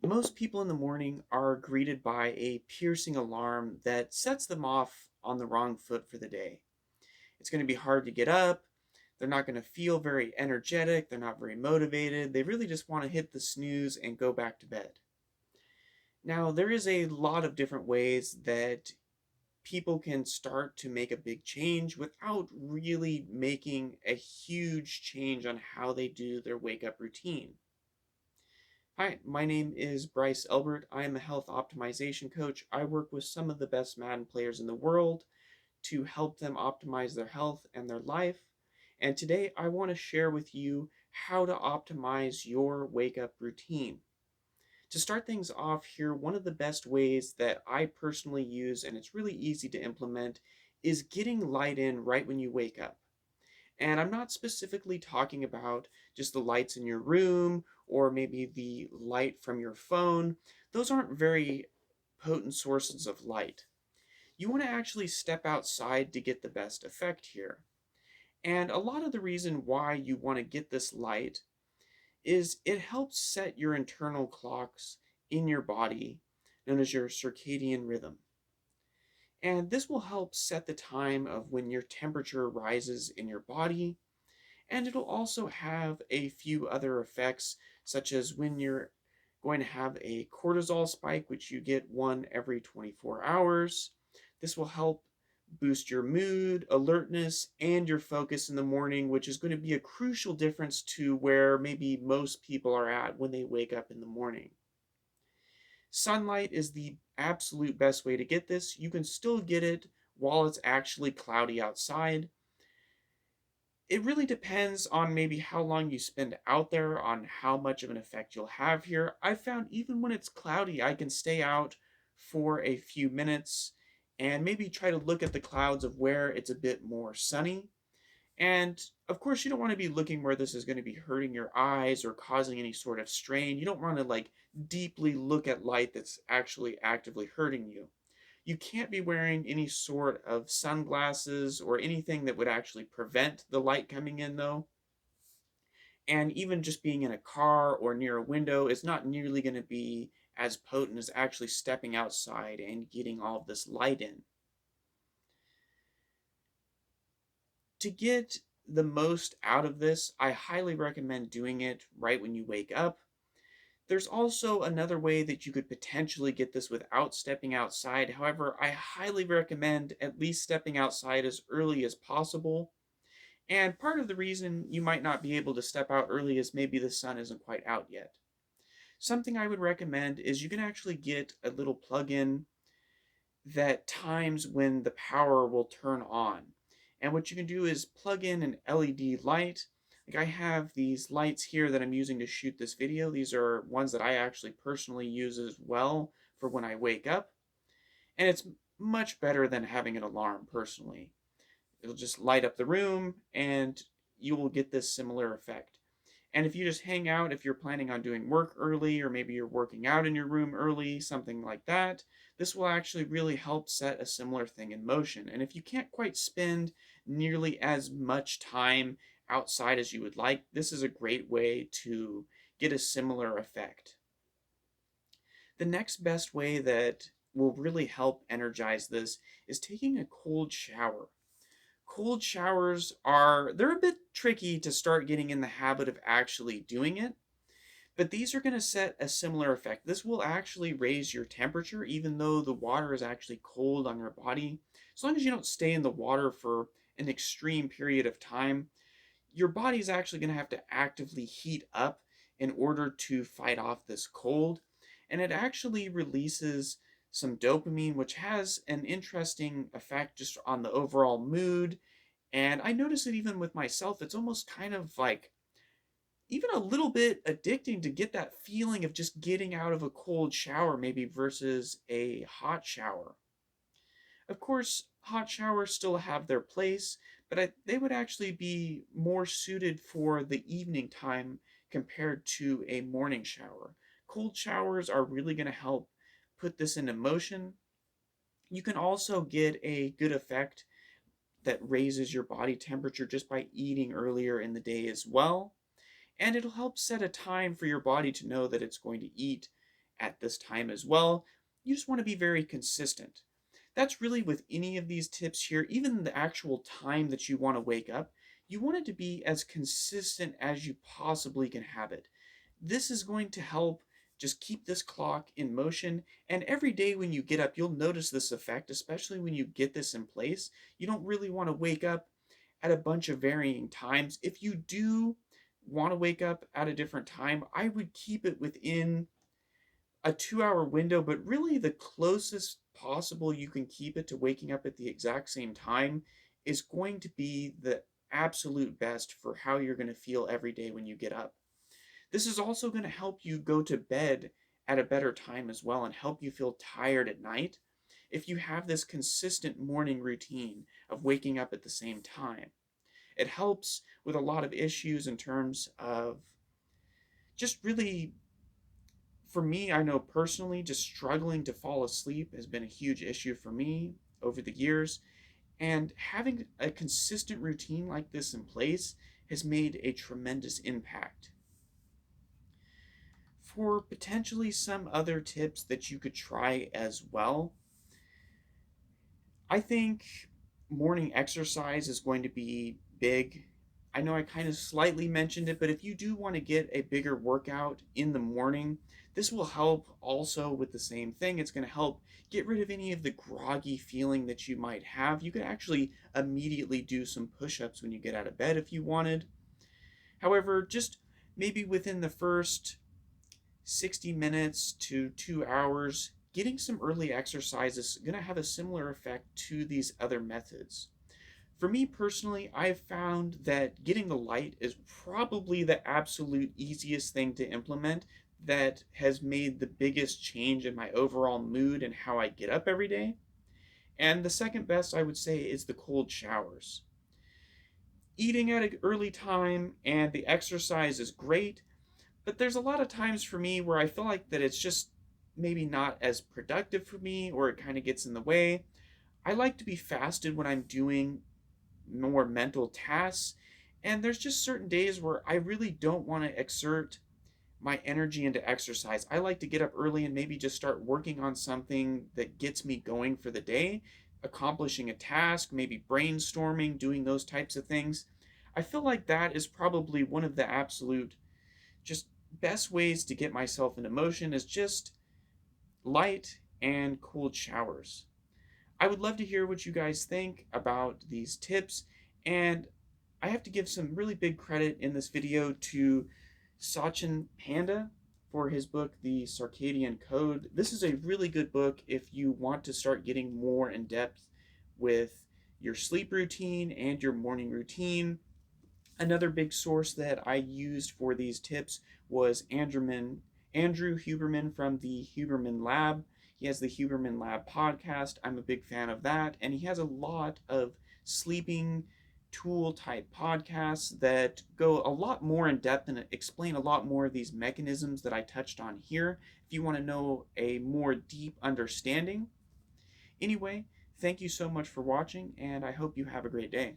Most people in the morning are greeted by a piercing alarm that sets them off on the wrong foot for the day. It's going to be hard to get up. They're not going to feel very energetic. They're not very motivated. They really just want to hit the snooze and go back to bed. Now, there is a lot of different ways that people can start to make a big change without really making a huge change on how they do their wake up routine. Hi, my name is Bryce Elbert. I am a health optimization coach. I work with some of the best Madden players in the world to help them optimize their health and their life. And today I want to share with you how to optimize your wake up routine. To start things off here, one of the best ways that I personally use, and it's really easy to implement, is getting light in right when you wake up. And I'm not specifically talking about just the lights in your room or maybe the light from your phone. Those aren't very potent sources of light. You want to actually step outside to get the best effect here. And a lot of the reason why you want to get this light is it helps set your internal clocks in your body, known as your circadian rhythm. And this will help set the time of when your temperature rises in your body. And it'll also have a few other effects, such as when you're going to have a cortisol spike, which you get one every 24 hours. This will help boost your mood, alertness, and your focus in the morning, which is going to be a crucial difference to where maybe most people are at when they wake up in the morning. Sunlight is the absolute best way to get this. You can still get it while it's actually cloudy outside. It really depends on maybe how long you spend out there, on how much of an effect you'll have here. I've found even when it's cloudy, I can stay out for a few minutes and maybe try to look at the clouds of where it's a bit more sunny. And of course, you don't want to be looking where this is going to be hurting your eyes or causing any sort of strain. You don't want to deeply look at light that's actually actively hurting you. You can't be wearing any sort of sunglasses or anything that would actually prevent the light coming in, though. And even just being in a car or near a window is not nearly going to be as potent as actually stepping outside and getting all of this light in. To get the most out of this, I highly recommend doing it right when you wake up. There's also another way that you could potentially get this without stepping outside. However, I highly recommend at least stepping outside as early as possible. And part of the reason you might not be able to step out early is maybe the sun isn't quite out yet. Something I would recommend is you can actually get a little plug-in that times when the power will turn on. And what you can do is plug in an LED light. Like I have these lights here that I'm using to shoot this video. These are ones that I actually personally use as well for when I wake up. And it's much better than having an alarm personally. It'll just light up the room and you will get this similar effect. And if you just hang out, if you're planning on doing work early, or maybe you're working out in your room early, something like that, this will actually really help set a similar thing in motion. And if you can't quite spend nearly as much time outside as you would like, this is a great way to get a similar effect. The next best way that will really help energize this is taking a cold shower. Cold showers they're a bit tricky to start getting in the habit of actually doing it, but these are going to set a similar effect. This will actually raise your temperature even though the water is actually cold on your body. As long as you don't stay in the water for an extreme period of time, your body is actually going to have to actively heat up in order to fight off this cold, and it actually releases some dopamine, which has an interesting effect just on the overall mood. And I notice it even with myself. It's almost kind of like even a little bit addicting to get that feeling of just getting out of a cold shower, maybe versus a hot shower. Of course, hot showers still have their place, but they would actually be more suited for the evening time compared to a morning shower. Cold showers are really going to help put this into motion. You can also get a good effect that raises your body temperature just by eating earlier in the day as well. And it'll help set a time for your body to know that it's going to eat at this time as well. You just want to be very consistent. That's really with any of these tips here, even the actual time that you want to wake up, you want it to be as consistent as you possibly can have it. This is going to help just keep this clock in motion. And every day when you get up, you'll notice this effect, especially when you get this in place. You don't really want to wake up at a bunch of varying times. If you do want to wake up at a different time, I would keep it within a 2 hour window, but really the closest possible you can keep it to waking up at the exact same time is going to be the absolute best for how you're going to feel every day when you get up. This is also going to help you go to bed at a better time as well and help you feel tired at night if you have this consistent morning routine of waking up at the same time. It helps with a lot of issues in terms of just really, for me, I know personally, just struggling to fall asleep has been a huge issue for me over the years. And having a consistent routine like this in place has made a tremendous impact. For potentially some other tips that you could try as well, I think morning exercise is going to be big. I know I kind of slightly mentioned it, but if you do want to get a bigger workout in the morning, this will help also with the same thing. It's going to help get rid of any of the groggy feeling that you might have. You could actually immediately do some push-ups when you get out of bed if you wanted. However, just maybe within the first 60 minutes to 2 hours, getting some early exercise is going to have a similar effect to these other methods. For me personally, I've found that getting the light is probably the absolute easiest thing to implement that has made the biggest change in my overall mood and how I get up every day. And the second best, I would say, is the cold showers. Eating at an early time and the exercise is great, but there's a lot of times for me where I feel like that it's just maybe not as productive for me or it kind of gets in the way. I like to be fasted when I'm doing more mental tasks, and there's just certain days where I really don't want to exert my energy into exercise. I like to get up early and maybe just start working on something that gets me going for the day, accomplishing a task, maybe brainstorming, doing those types of things. I feel like that is probably one of the absolute just best ways to get myself into motion is just light and cold showers. I would love to hear what you guys think about these tips, and I have to give some really big credit in this video to Sachin Panda for his book, The Circadian Code. This is a really good book if you want to start getting more in depth with your sleep routine and your morning routine. Another big source that I used for these tips was Andrew Huberman from the Huberman Lab. He has the Huberman Lab podcast. I'm a big fan of that. And he has a lot of sleeping tool type podcasts that go a lot more in depth and explain a lot more of these mechanisms that I touched on here if you want to know a more deep understanding. Anyway, thank you so much for watching, and I hope you have a great day.